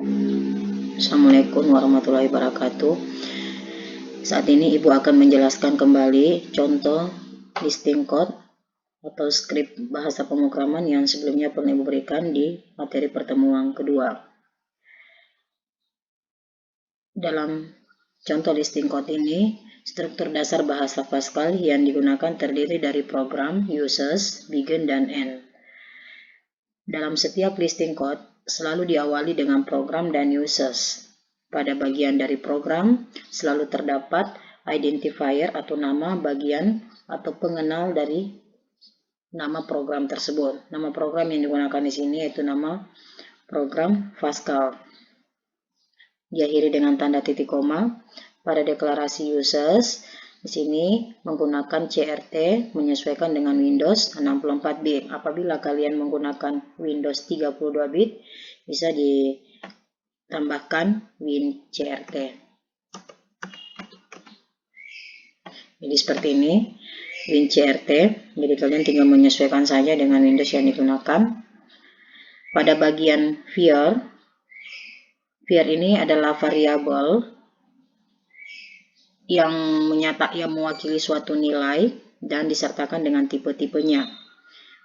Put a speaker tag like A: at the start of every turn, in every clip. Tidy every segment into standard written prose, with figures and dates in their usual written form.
A: Assalamualaikum warahmatullahi wabarakatuh. Saat ini Ibu akan menjelaskan kembali contoh listing code atau skrip bahasa pemrograman yang sebelumnya pernah Ibu berikan di materi pertemuan kedua. Dalam contoh listing code ini, struktur dasar bahasa Pascal yang digunakan terdiri dari program, uses, begin, dan end. Dalam setiap listing code, selalu diawali dengan program dan uses. Pada bagian dari program, selalu terdapat identifier atau nama bagian atau pengenal dari nama program tersebut. Nama program yang digunakan di sini yaitu nama program Pascal. Diakhiri dengan tanda titik koma. Pada deklarasi uses, di sini menggunakan CRT menyesuaikan dengan Windows 64 bit. Apabila kalian menggunakan Windows 32 bit, bisa ditambahkan WinCRT. Jadi seperti ini, WinCRT. Jadi kalian tinggal menyesuaikan saja dengan Windows yang digunakan. Pada bagian var ini adalah variabel yang mewakili suatu nilai dan disertakan dengan tipe-tipenya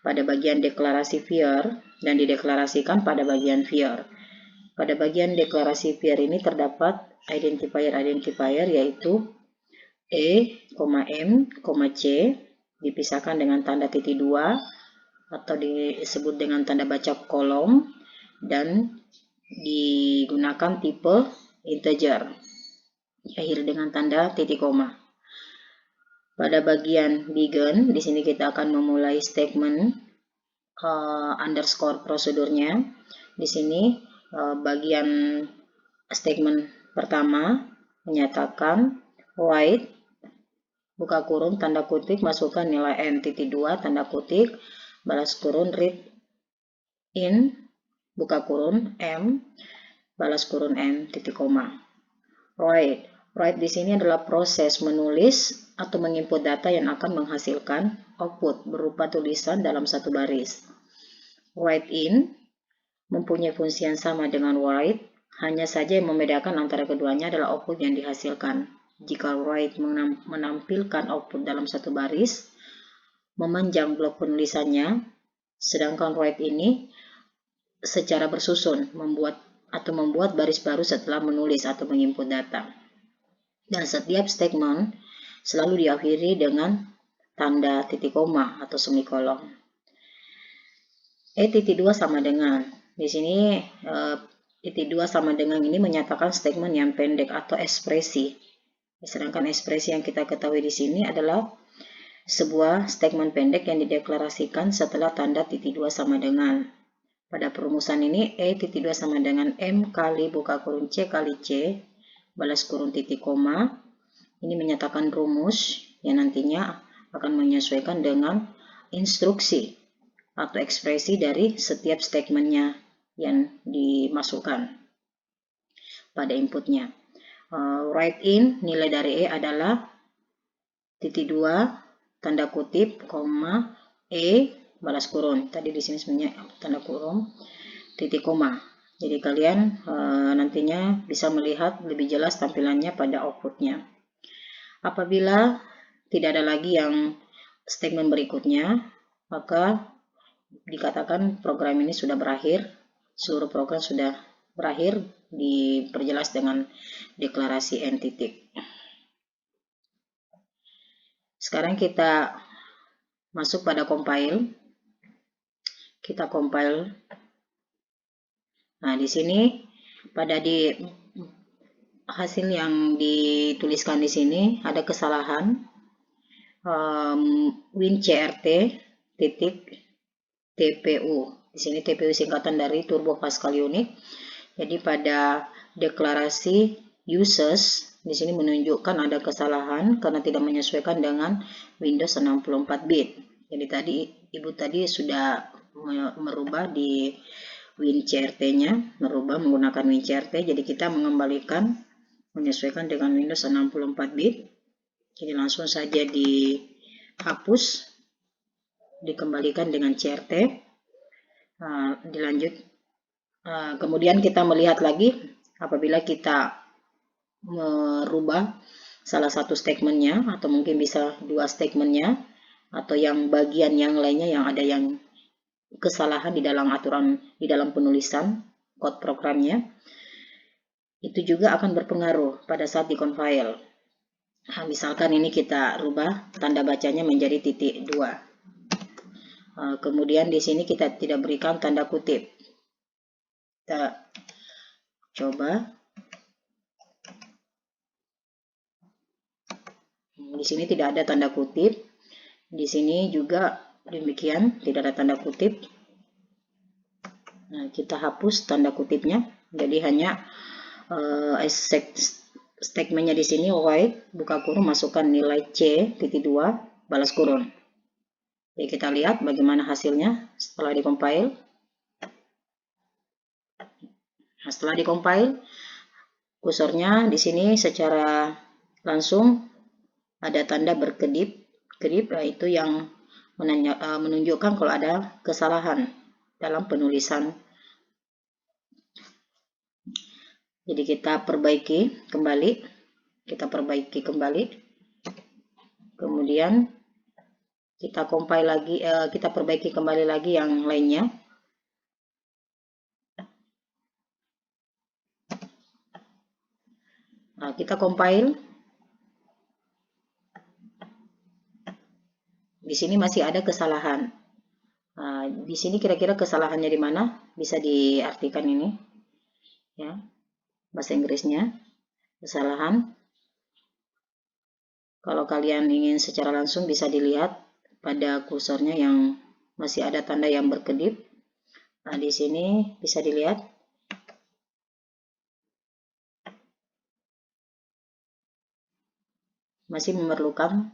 A: pada bagian deklarasi var dan dideklarasikan pada bagian var. Pada bagian deklarasi var ini terdapat identifier yaitu E, M, C dipisahkan dengan tanda titik 2 atau disebut dengan tanda baca kolom dan digunakan tipe integer. Akhir dengan tanda titik koma. Pada bagian begin, di sini kita akan memulai statement underscore prosedurnya. Di sini bagian statement pertama menyatakan write buka kurung tanda kutip masukkan nilai n titik 2 tanda kutip balas kurung read in buka kurung m balas kurung n titik koma. Write di sini adalah proses menulis atau menginput data yang akan menghasilkan output berupa tulisan dalam satu baris. Write in mempunyai fungsi yang sama dengan write, hanya saja yang membedakan antara keduanya adalah output yang dihasilkan. Jika write menampilkan output dalam satu baris, memanjang blok penulisannya, sedangkan write ini secara bersusun membuat baris baru setelah menulis atau menginput data. Dan setiap statement selalu diakhiri dengan tanda titik koma atau semikolon. titik 2 sama dengan. Di sini titik 2 sama dengan ini menyatakan statement yang pendek atau ekspresi. Sedangkan ekspresi yang kita ketahui di sini adalah sebuah statement pendek yang dideklarasikan setelah tanda titik 2 sama dengan. Pada perumusan ini titik 2 sama dengan M kali buka kurung C kali C balas kurung titik koma. Ini menyatakan rumus yang nantinya akan menyesuaikan dengan instruksi atau ekspresi dari setiap statementnya yang dimasukkan pada inputnya. Write in nilai dari E adalah titik 2 tanda kutip koma E balas kurung. Tadi di sini sebenarnya tanda kurung titik koma. Jadi kalian nantinya bisa melihat lebih jelas tampilannya pada outputnya. Apabila tidak ada lagi yang statement berikutnya, maka dikatakan program ini sudah berakhir. Seluruh program sudah berakhir, diperjelas dengan deklarasi n titik. Sekarang kita masuk pada compile. Kita compile. Nah, di sini pada hasil yang dituliskan di sini ada kesalahan WinCRT titik TPU. Di sini TPU singkatan dari Turbo Pascal Unit. Jadi pada deklarasi uses di sini menunjukkan ada kesalahan karena tidak menyesuaikan dengan Windows 64 bit. Jadi tadi Ibu sudah merubah di WinCRT-nya, menggunakan WinCRT. Jadi kita mengembalikan menyesuaikan dengan Windows 64 bit. Jadi langsung saja dihapus, dikembalikan dengan CRT. Dilanjut Kemudian kita melihat lagi apabila kita merubah salah satu statementnya, atau mungkin bisa dua statementnya, atau yang bagian yang lainnya yang ada yang kesalahan di dalam aturan, di dalam penulisan code programnya, itu juga akan berpengaruh pada saat di-compile. Misalkan ini kita rubah tanda bacanya menjadi titik 2. Kemudian di sini kita tidak berikan tanda kutip. Kita coba. Di sini tidak ada tanda kutip. Di sini juga demikian, tidak ada tanda kutip. Nah, kita hapus tanda kutipnya. Jadi hanya statementnya di sini void buka kurung masukkan nilai C titik 2 balas kurung. Jadi kita lihat bagaimana hasilnya setelah di-compile. Nah, setelah di-compile, kursornya di sini secara langsung ada tanda berkedip, yaitu yang menunjukkan kalau ada kesalahan dalam penulisan. Jadi kita perbaiki kembali, kemudian kita compile lagi, kita perbaiki kembali lagi yang lainnya. Nah, kita compile. Di sini masih ada kesalahan. Nah, di sini kira-kira kesalahannya di mana? Bisa diartikan ini, ya, bahasa Inggrisnya. Kesalahan. Kalau kalian ingin secara langsung bisa dilihat pada kursornya yang masih ada tanda yang berkedip. Nah, di sini bisa dilihat. Masih memerlukan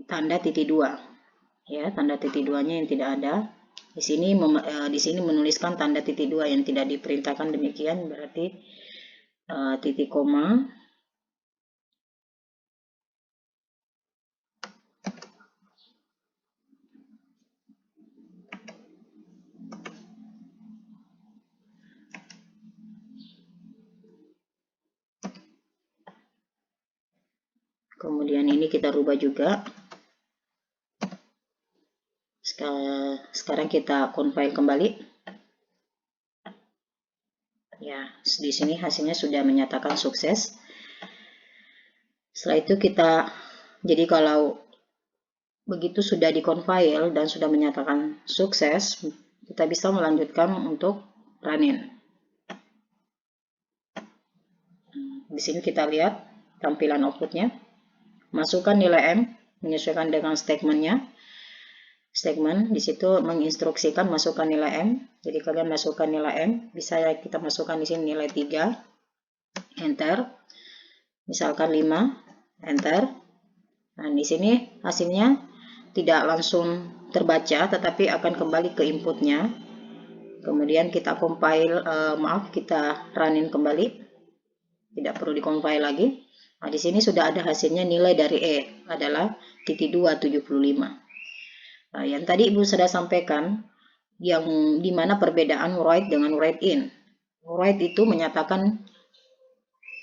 A: tanda titik 2. Ya, tanda titik 2-nya yang tidak ada. Di sini menuliskan tanda titik 2 yang tidak diperintahkan, demikian berarti titik koma. Kemudian ini kita rubah juga. Sekarang kita compile kembali. Ya, di sini hasilnya sudah menyatakan sukses. Setelah itu jadi kalau begitu sudah di-compile dan sudah menyatakan sukses, kita bisa melanjutkan untuk running. Di sini kita lihat tampilan outputnya. Masukkan nilai M menyesuaikan dengan statementnya. Statement di situ menginstruksikan masukkan nilai M. Jadi kalian masukkan nilai M. Bisa ya kita masukkan di sini nilai 3. Enter. Misalkan 5. Enter. Nah, di sini hasilnya tidak langsung terbaca, tetapi akan kembali ke inputnya. Kemudian kita compile, kita running kembali. Tidak perlu di-compile lagi. Nah, di sini sudah ada hasilnya, nilai dari E adalah titik 275. Nah, yang tadi Ibu sudah sampaikan, yang dimana perbedaan write dengan write in. Write itu menyatakan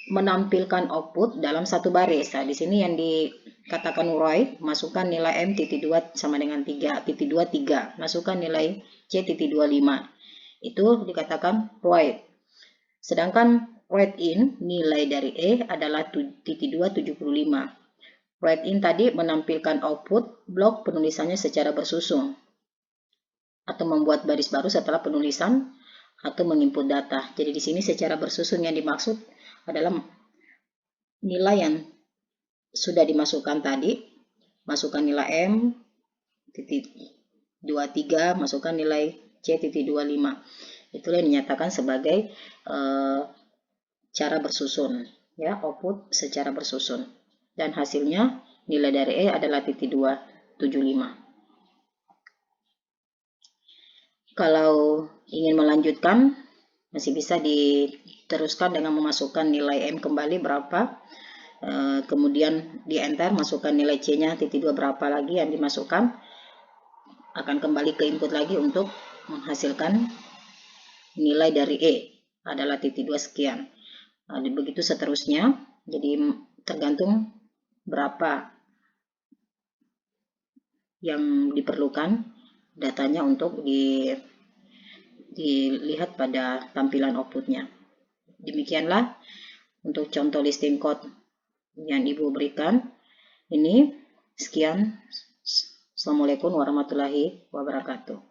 A: menampilkan output dalam satu baris. Nah, di sini yang dikatakan write, masukkan nilai M titik 2 sama dengan 3, titik 2, 3. Masukkan nilai C titik 25. Itu dikatakan write. Sedangkan write in, nilai dari E adalah titik 275. Write in tadi menampilkan output blok penulisannya secara bersusun, atau membuat baris baru setelah penulisan, atau menginput data. Jadi di sini secara bersusun yang dimaksud adalah nilai yang sudah dimasukkan tadi, masukkan nilai M titik 23, masukkan nilai C titik 25. Itulah yang dinyatakan sebagai cara bersusun, ya, output secara bersusun. Dan hasilnya nilai dari E adalah titik 275. Kalau ingin melanjutkan, masih bisa diteruskan dengan memasukkan nilai M kembali berapa, kemudian di enter, masukkan nilai C-nya titik 2 berapa lagi yang dimasukkan, akan kembali ke input lagi untuk menghasilkan nilai dari E adalah titik 2 sekian. Nah, begitu seterusnya. Jadi tergantung berapa yang diperlukan datanya untuk dilihat pada tampilan outputnya. Demikianlah untuk contoh listing code yang Ibu berikan. Ini sekian. Assalamualaikum warahmatullahi wabarakatuh.